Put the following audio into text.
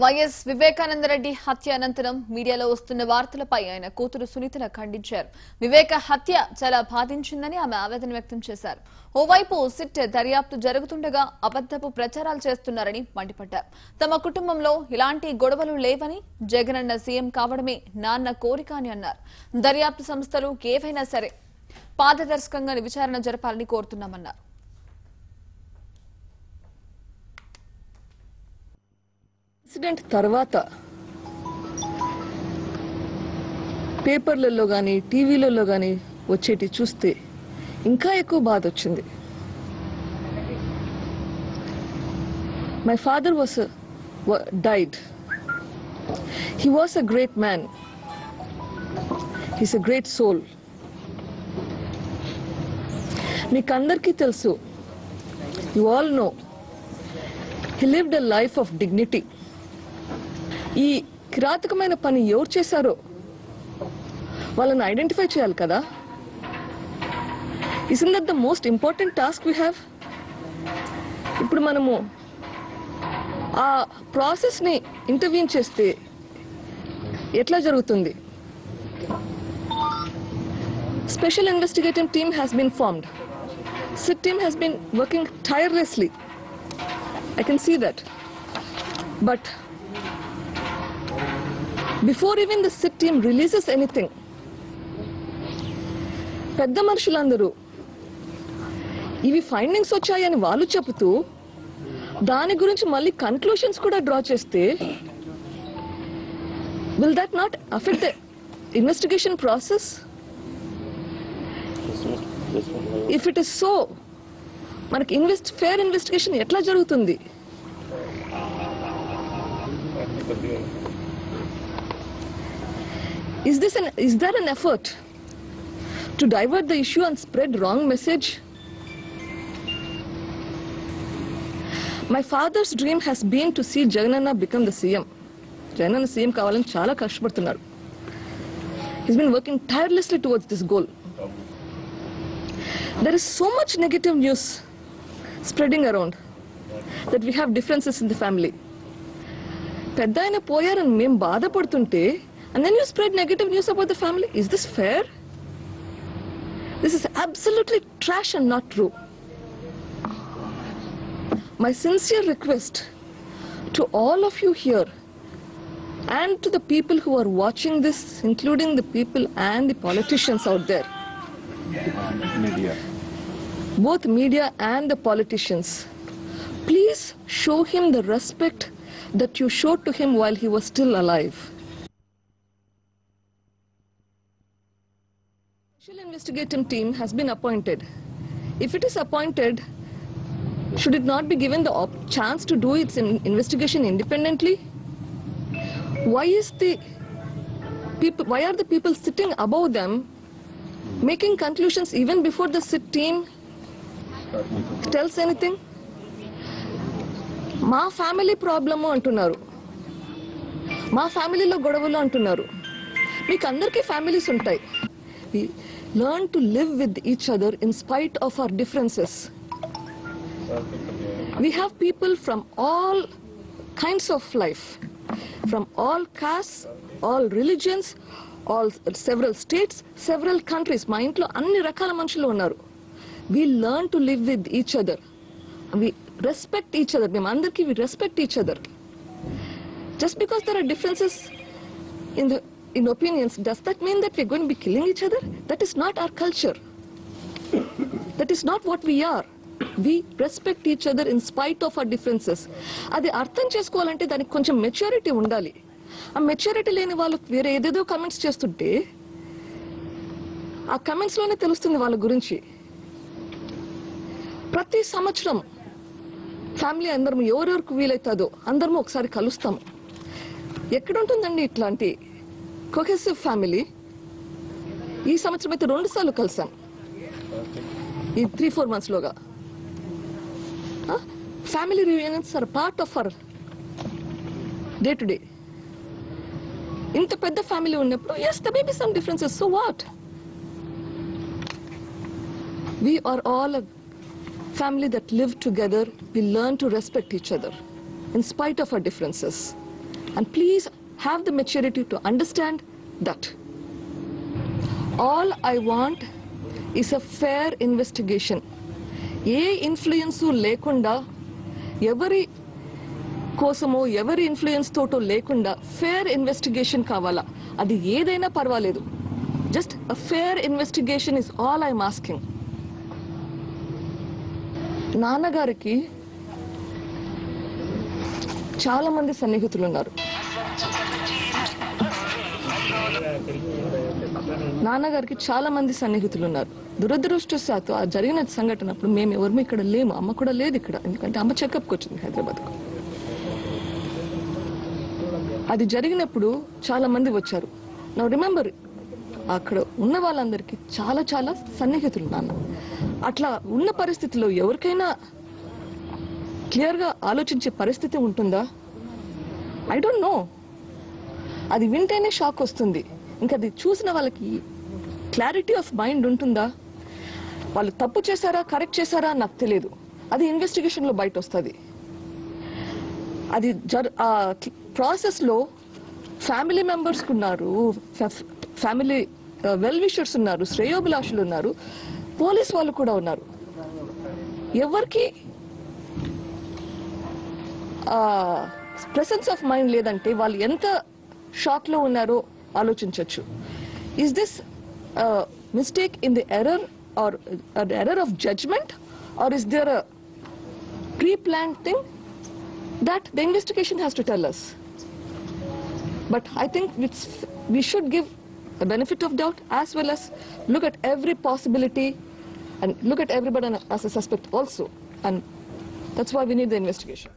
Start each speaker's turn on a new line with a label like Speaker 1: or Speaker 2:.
Speaker 1: YS Vivekananda Reddy హత్య అనంతరం మీడియాలో వస్తున్న వార్తలపై ఆయన కూతురు సునీతను ఖండించారు. వివేక హత్య చాలా బాధించిందని ఆమె ఆవేదన వ్యక్తం చేశారు. ఓవైపు సిట్ దర్యాప్తు జరుగుతుండగా అబద్ధపు ప్రచారాలు చేస్తున్నారని మండిపడ్డారు. తమ కుటుంబంలో ఇలాంటి గొడవలు లేవని, జగనన్న సీఎం కావడమే నాన్న కోరిక అని అన్నారు. దర్యాప్తు సంస్థలు ఏవైనా సరే పారదర్శకంగా విచారణ జరపాలని కోరుతున్నామన్నారు.
Speaker 2: ఇన్సిడెంట్ తర్వాత పేపర్లలో కానీ టీవీలలో కానీ వచ్చేటి చూస్తే ఇంకా ఎక్కువ బాధ వచ్చింది. My father died. He was a great man. He's a great soul. మీకందరికీ తెలుసు, you all know, he lived a life of dignity. ఈ కిరాతకమైన పని ఎవరు చేశారో వాళ్ళని ఐడెంటిఫై చేయాలి కదా. Isn't that the most important task we have? ఇప్పుడు మనము ఆ ప్రాసెస్ని ఇంటర్వ్యూన్ చేస్తే ఎట్లా జరుగుతుంది? Special investigative team has been formed. SIT team has been working tirelessly. I can see that. But before even the SIT team releases anything, పెద్ద మనుషులందరూ ఇవి ఫైండింగ్స్ వచ్చాయని వాళ్ళు చెబుతూ దాని గురించి మళ్ళీ కన్క్లూషన్స్ కూడా డ్రా చేస్తే will that not affect the investigation process? If it is so, మనకి ఫేర్ ఇన్వెస్టిగేషన్ ఎట్లా జరుగుతుంది? Is there an effort to divert the issue and spread wrong message? My father's dream has been to see Jagananna become the CM. Jagananna CM kavalani chaala kashtapadtunnaru. He's been working tirelessly towards this goal. There is so much negative news spreading around that we have differences in the family. పెద్దయిన పోయారని మేము బాధపడుతుంటే and then you spread negative news about the family. Is this fair? This is absolutely trash and not true. My sincere request to all of you here and to the people who are watching this, including the people and the politicians out there, both media and the politicians, please show him the respect that you showed to him while he was still alive. Special investigative team has been appointed. If it is appointed, should it not be given the chance to do its investigation independently? Why are the people sitting above them making conclusions even before the SIT team tells anything? మా family problem అంటున్నారు, మా ఫ్యామిలీలో గొడవలు అంటున్నారు. మీకు అందరికీ families ఉంటాయి. We learn to live with each other in spite of our differences. We have people from all kinds of life, from all castes, all religions, several states, several countries. మా ఇంట్లో అన్ని రకాల మనుషులు ఉన్నారు. We learn to live with each other. We respect each other. మేము అందరికీ we respect each other. Just because there are differences in opinions, does that mean that we're going to be killing each other? That is not our culture. That is not what we are. We respect each other in spite of our differences. అది అర్థం చేసుకోవాలంటే దానికి కొంచెం maturity ఉండాలి. ఆ maturity లేని వాళ్ళు వేరే ఏదేదో కమెంట్స్ చేస్తుంటే ఆ కమెంట్స్లోనే తెలుస్తుంది వాళ్ళ గురించి. ప్రతి సంవత్సరం ఫ్యామిలీ అందరం ఎవరెవరికి వీలవుతుందో అందరము ఒకసారి కలుస్తాము. ఎక్కడుంటుందండి ఇట్లాంటి కోహెసివ్ ఫ్యామిలీ? ఈ సంవత్సరం అయితే 2 సార్లు కలిసాం ఈ 3-4 monthsలోగా. Family reunions are part of our day to day. ఇంత పెద్ద ఫ్యామిలీ ఉన్నప్పుడు yes, there may be some differences, so what? We are all a family that live together. We learn to respect each other in spite of our differences. And please have the maturity to understand that. All I want is a fair investigation. A influence లేకుండా, ఎవరి కోసమో ఎవరి influence తోటో లేకుండా fair investigation కావాలా. అది ఏదైనా పర్వాలేదు. Just a fair investigation is all I'm asking. నాన్నగారికి చాలా మంది సన్నిహితులు ఉన్నారు. నాన్నగారికి చాలా మంది సన్నిహితులు ఉన్నారు. దురదృష్టవశాత్తు ఆ జరిగిన సంఘటన అప్పుడు మేము ఎవరు ఇక్కడ లేము. అమ్మ కూడా లేదు ఇక్కడ, ఎందుకంటే అమ్మ చెకప్కి వచ్చింది హైదరాబాద్కు. అది జరిగినప్పుడు చాలా మంది వచ్చారు. నా రిమెంబర్, అక్కడ ఉన్న వాళ్ళందరికీ చాలా చాలా సన్నిహితులు నాన్న. అట్లా ఉన్న పరిస్థితిలో ఎవరికైనా క్లియర్గా ఆలోచించే పరిస్థితి ఉంటుందా? I don't know. అది వింటేనే షాక్ వస్తుంది. ఇంకా అది చూసిన వాళ్ళకి క్లారిటీ ఆఫ్ మైండ్ ఉంటుందా? వాళ్ళు తప్పు చేశారా, కరెక్ట్ చేశారా నాకు తెలియదు. అది ఇన్వెస్టిగేషన్లో బయట వస్తుంది. అది ప్రాసెస్లో ఫ్యామిలీ మెంబర్స్ ఉన్నారు, ఫ్యామిలీ వెల్ విషర్స్ ఉన్నారు, శ్రేయోభిలాషులు ఉన్నారు, పోలీస్ వాళ్ళు కూడా ఉన్నారు. ఎవరికి ప్రెసెన్స్ ఆఫ్ మైండ్ లేదంటే వాళ్ళు ఎంత షాక్ లో ఉన్నారో ఆలోచించవచ్చు. Is this mistake in the error or error of judgement, or is there a preplanned thing? That the investigation has to tell us. But I think we should give a benefit of doubt, as well as look at every possibility and look at everybody as a suspect also. And that's why we need the investigation.